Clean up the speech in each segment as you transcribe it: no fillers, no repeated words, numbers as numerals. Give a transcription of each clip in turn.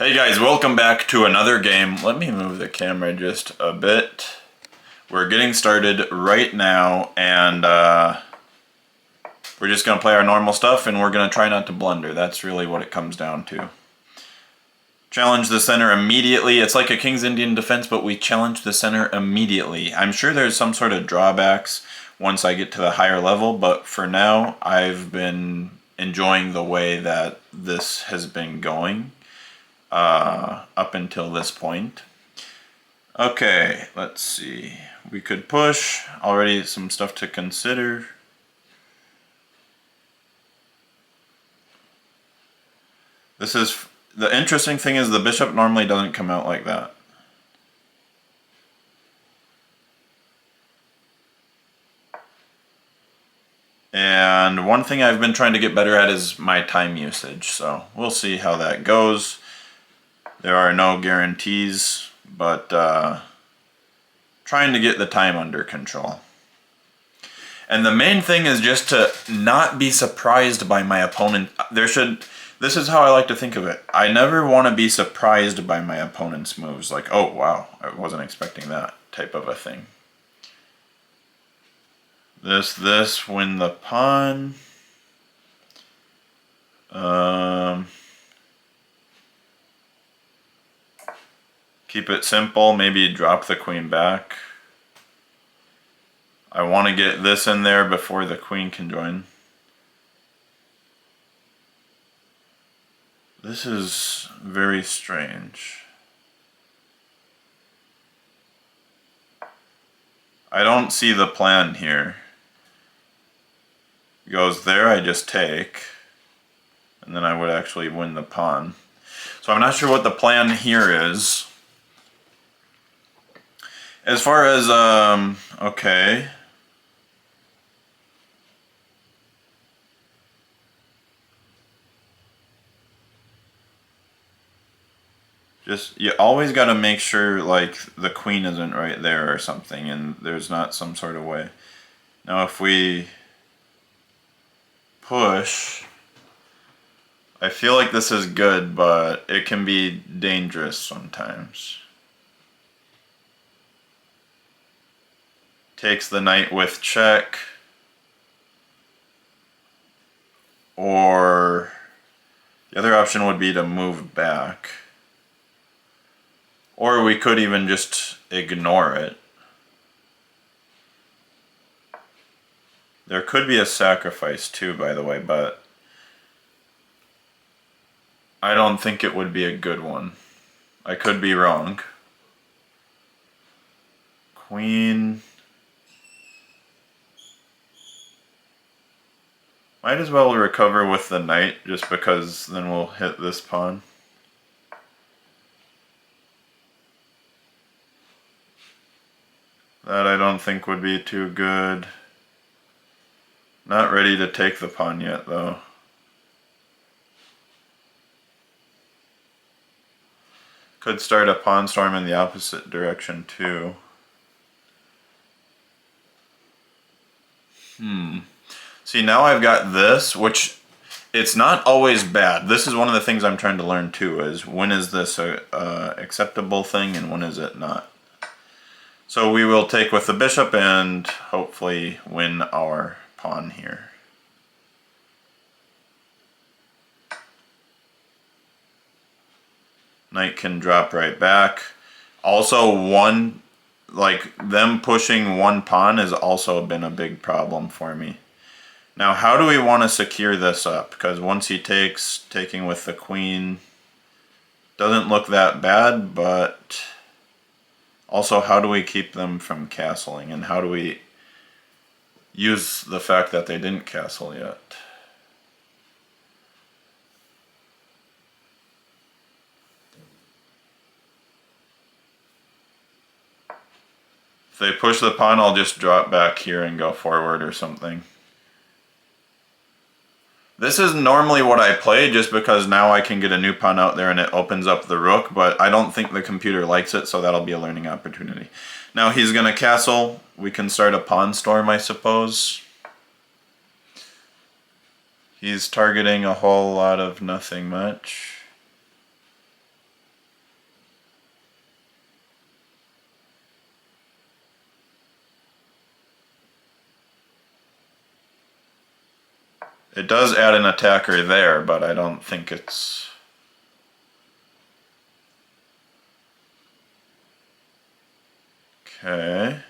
Hey guys, welcome back to another game. Let me move the camera just a bit. We're getting started right now, and we're just going to play our normal stuff, and we're going to try not to blunder. That's really what it comes down to. Challenge the center immediately. It's like a King's Indian defense, but we challenge the center immediately. I'm sure there's some sort of drawbacks once I get to the higher level, but for now, I've been enjoying the way that this has been going. Up until this point. Okay, let's see. We could push. Already some stuff to consider. This is the interesting thing is the bishop normally doesn't come out like that. And one thing I've been trying to get better at is my time usage, so we'll see how that goes. There are no guarantees, but trying to get the time under control. And the main thing is just to not be surprised by my opponent. This is how I like to think of it. I never want to be surprised by my opponent's moves. Like, oh wow, I wasn't expecting that type of a thing. This, win the pawn. Keep it simple, maybe drop the queen back. I want to get this in there before the queen can join. This is very strange. I don't see the plan here. It goes there, I just take, and then I would actually win the pawn. So I'm not sure what the plan here is. As far as, okay. Just, you always got to make sure, like, the queen isn't right there or something, and there's not some sort of way. Now, if we push, I feel like this is good, but it can be dangerous sometimes. Takes the knight with check, or the other option would be to move back, or we could even just ignore it. There could be a sacrifice too, by the way, but I don't think it would be a good one. I could be wrong. Queen. Might as well recover with the knight, just because then we'll hit this pawn. That I don't think would be too good. Not ready to take the pawn yet, though. Could start a pawn storm in the opposite direction, too. See, now I've got this, which it's not always bad. This is one of the things I'm trying to learn too, is when is this a acceptable thing and when is it not. So we will take with the bishop and hopefully win our pawn here. Knight can drop right back. Also, them pushing one pawn has also been a big problem for me. Now, how do we want to secure this up? Because once he takes, taking with the queen doesn't look that bad, but also how do we keep them from castling? And how do we use the fact that they didn't castle yet? If they push the pawn, I'll just drop back here and go forward or something. This is normally what I play just because now I can get a new pawn out there and it opens up the rook, but I don't think the computer likes it, so that'll be a learning opportunity. Now he's going to castle. We can start a pawn storm, I suppose. He's targeting a whole lot of nothing much. It does add an attacker there, but I don't think it's... Okay.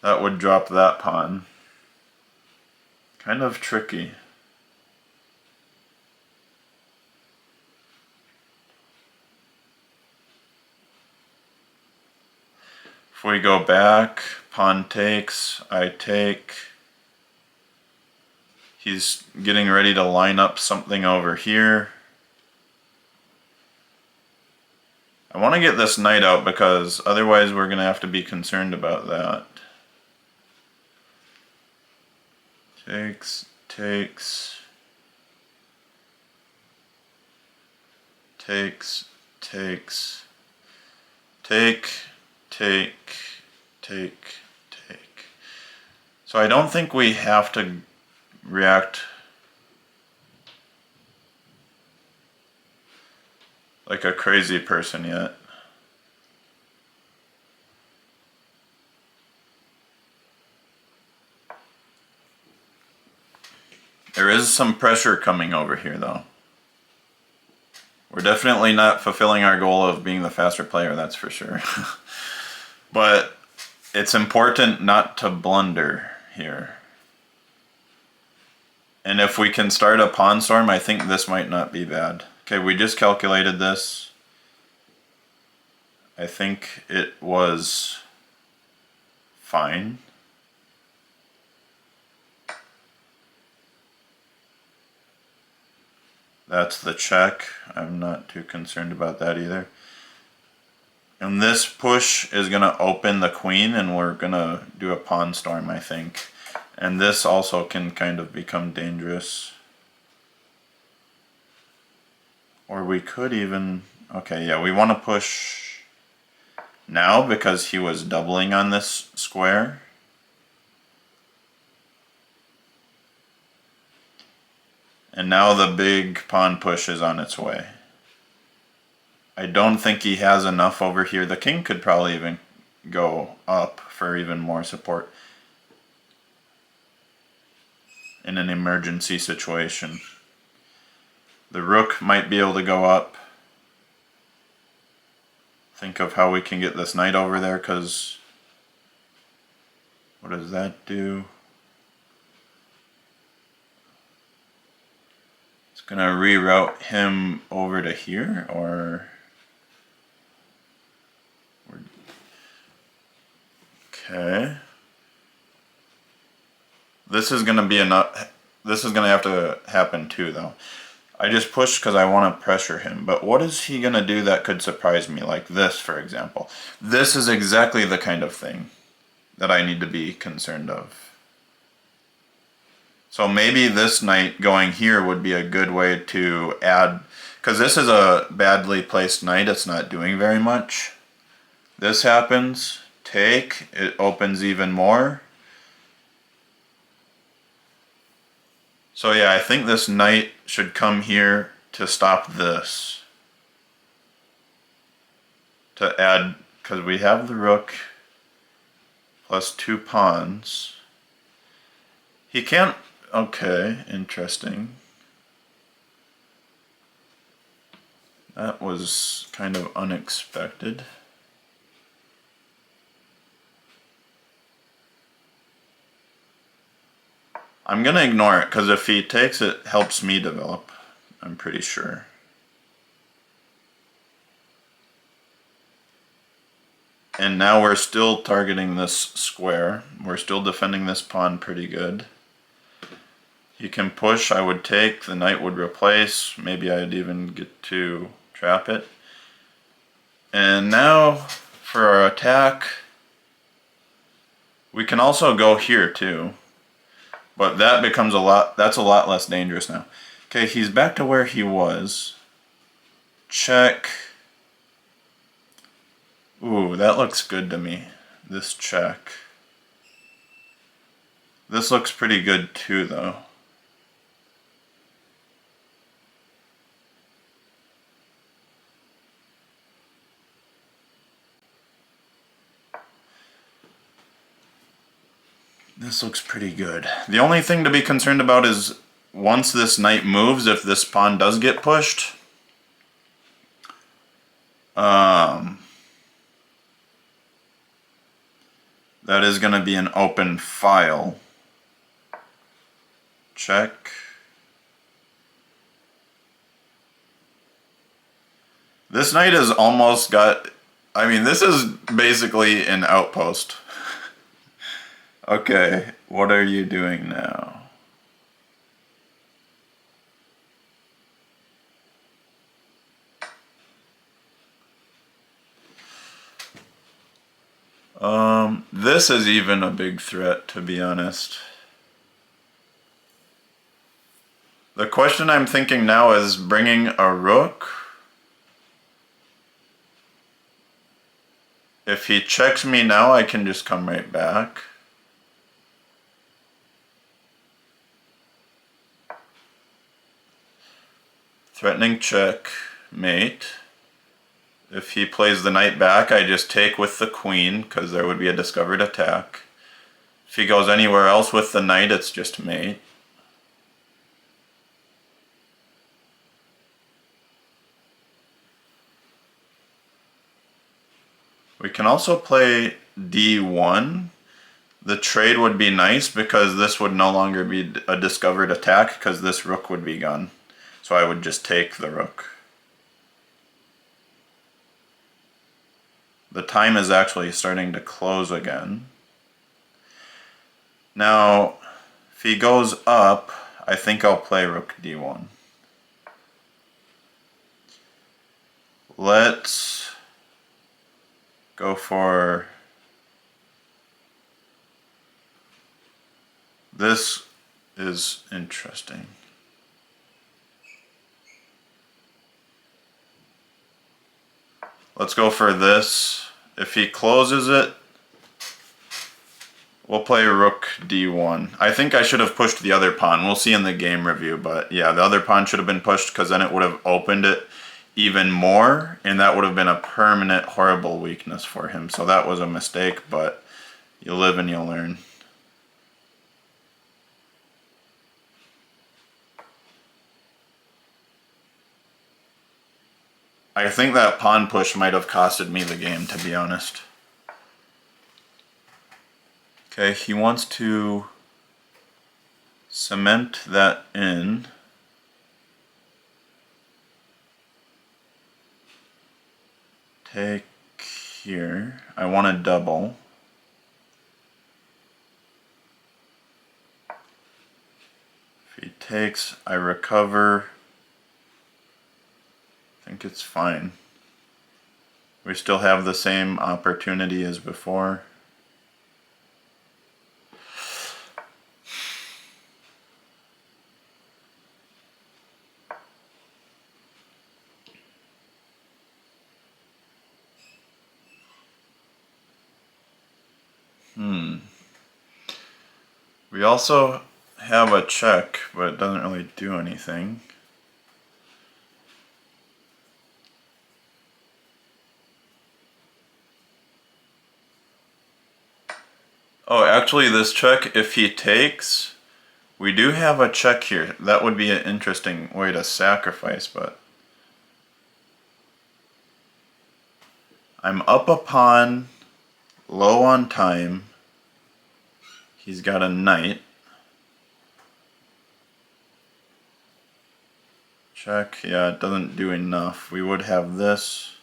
That would drop that pawn. Kind of tricky. If we go back, pawn takes, I take. He's getting ready to line up something over here. I want to get this knight out because otherwise we're going to have to be concerned about that. Takes, takes, takes, takes, take, take, take, take. So I don't think we have to react like a crazy person yet. There is some pressure coming over here though. We're definitely not fulfilling our goal of being the faster player, that's for sure. But it's important not to blunder here. And if we can start a pawn storm, I think this might not be bad. Okay, we just calculated this. I think it was fine. That's the check. I'm not too concerned about that either. And this push is going to open the queen and we're going to do a pawn storm, I think. And this also can kind of become dangerous. Or we could even... Okay, yeah, we want to push now because he was doubling on this square. And now the big pawn push is on its way. I don't think he has enough over here. The king could probably even go up for even more support in an emergency situation. The rook might be able to go up. Think of how we can get this knight over there, because what does that do? It's going to reroute him over to here, or... Okay. This is going to be enough. This is going to have to happen too, though. I just pushed because I want to pressure him. But what is he going to do that could surprise me? Like this, for example. This is exactly the kind of thing that I need to be concerned of. So maybe this knight going here would be a good way to add... Because this is a badly placed knight. It's not doing very much. This happens. Take. It opens even more. So yeah, I think this knight should come here to stop this. To add, because we have the rook plus 2 pawns. He can't, okay, interesting. That was kind of unexpected. I'm going to ignore it, because if he takes it, it helps me develop, I'm pretty sure. And now we're still targeting this square. We're still defending this pawn pretty good. He can push, I would take, the knight would replace, maybe I'd even get to trap it. And now, for our attack, we can also go here too. But that becomes that's a lot less dangerous now. Okay, he's back to where he was. Check. Ooh, that looks good to me. This check. This looks pretty good too, though. This looks pretty good. The only thing to be concerned about is once this knight moves, if this pawn does get pushed, that is going to be an open file. Check. This knight has almost got... I mean, this is basically an outpost. Okay, what are you doing now? This is even a big threat, to be honest. The question I'm thinking now is bringing a rook. If he checks me now, I can just come right back. Threatening check, mate. If he plays the knight back, I just take with the queen, because there would be a discovered attack. If he goes anywhere else with the knight, it's just mate. We can also play d1. The trade would be nice because this would no longer be a discovered attack because this rook would be gone. So I would just take the rook. The time is actually starting to close again. Now, if he goes up, I think I'll play rook d1. Let's go for... This is interesting. Let's go for this. If he closes it, we'll play rook d1. I think I should have pushed the other pawn. We'll see in the game review, but yeah, the other pawn should have been pushed because then it would have opened it even more, and that would have been a permanent horrible weakness for him. So that was a mistake, but you live and you learn. I think that pawn push might have costed me the game, to be honest. Okay, he wants to cement that in. Take here. I want to double. If he takes, I recover. I think it's fine. We still have the same opportunity as before. We also have a check, but it doesn't really do anything. Oh, actually this check, if he takes, we do have a check here. That would be an interesting way to sacrifice, but I'm up a pawn, low on time. He's got a knight. Check, yeah, it doesn't do enough. We would have this.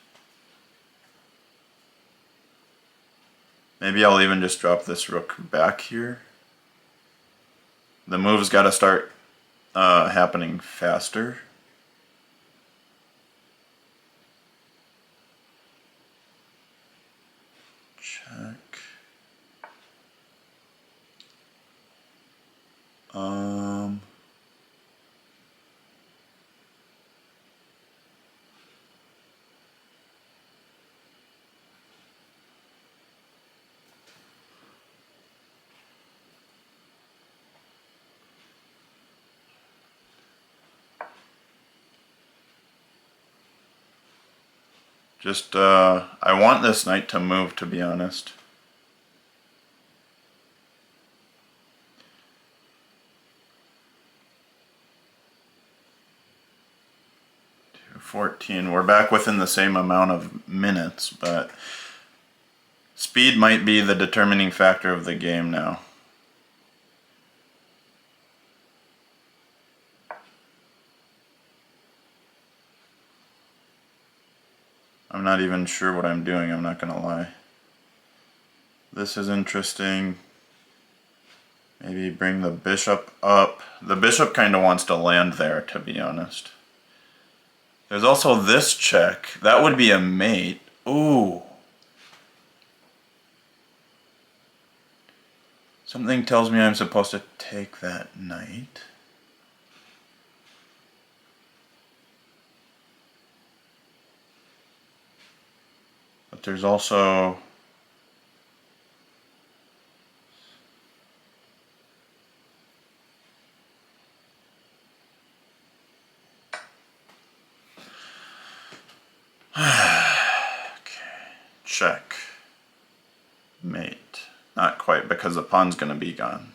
Maybe I'll even just drop this rook back here. The move's got to start happening faster. Check. Just, I want this knight to move, to be honest. 14. We're back within the same amount of minutes, but speed might be the determining factor of the game now. I'm not even sure what I'm doing, I'm not gonna lie. This is interesting. Maybe bring the bishop up. The bishop kind of wants to land there, to be honest. There's also this check. That would be a mate. Ooh. Something tells me I'm supposed to take that knight. But there's also... Check. Mate. Not quite, because the pawn's going to be gone.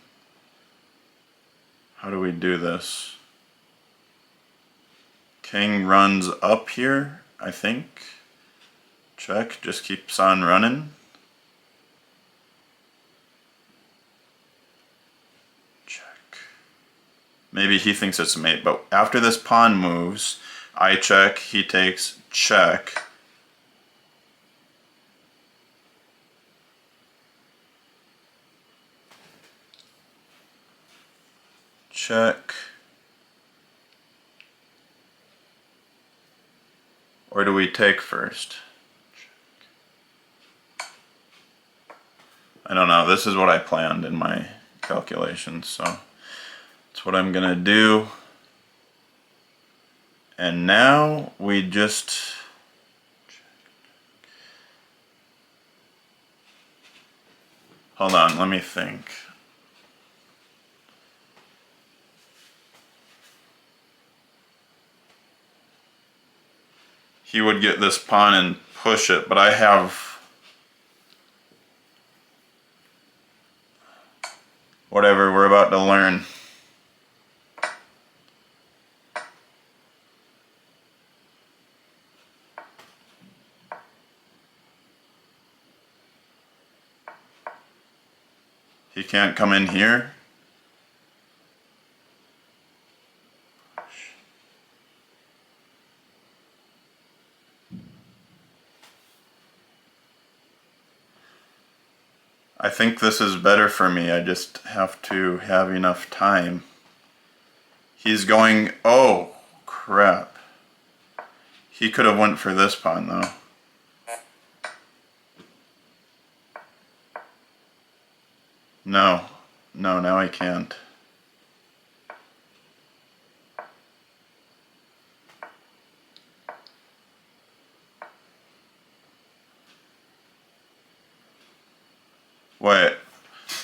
How do we do this? King runs up here, I think. Check, just keeps on running. Check. Maybe he thinks it's a mate, but after this pawn moves, I check, he takes check. Check. Or do we take first? Check. I don't know. This is what I planned in my calculations, so that's what I'm gonna do. And now we just hold on, let me think. He would get this pawn and push it, but I have whatever we're about to learn. He can't come in here. I think this is better for me. I just have to have enough time. He's going, oh crap. He could have went for this pawn though. No, now I can't. Wait,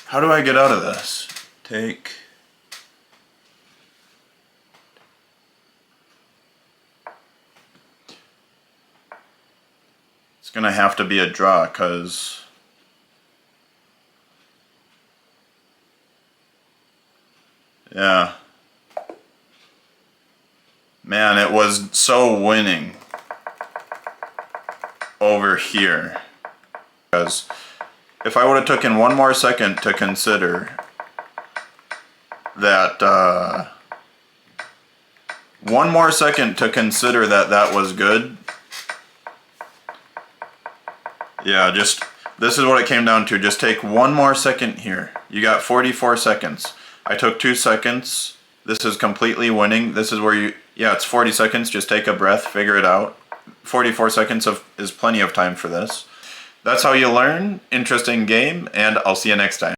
how do I get out of this? Take. It's gonna have to be a draw, cause yeah. Man, it was so winning over here. Because if I would have taken one more second to consider that, that was good. Yeah, just, this is what it came down to. Just take one more second here. You got 44 seconds. I took 2 seconds. This is completely winning. This is where you, yeah, it's 40 seconds. Just take a breath, figure it out. 44 seconds is plenty of time for this. That's how you learn. Interesting game, and I'll see you next time.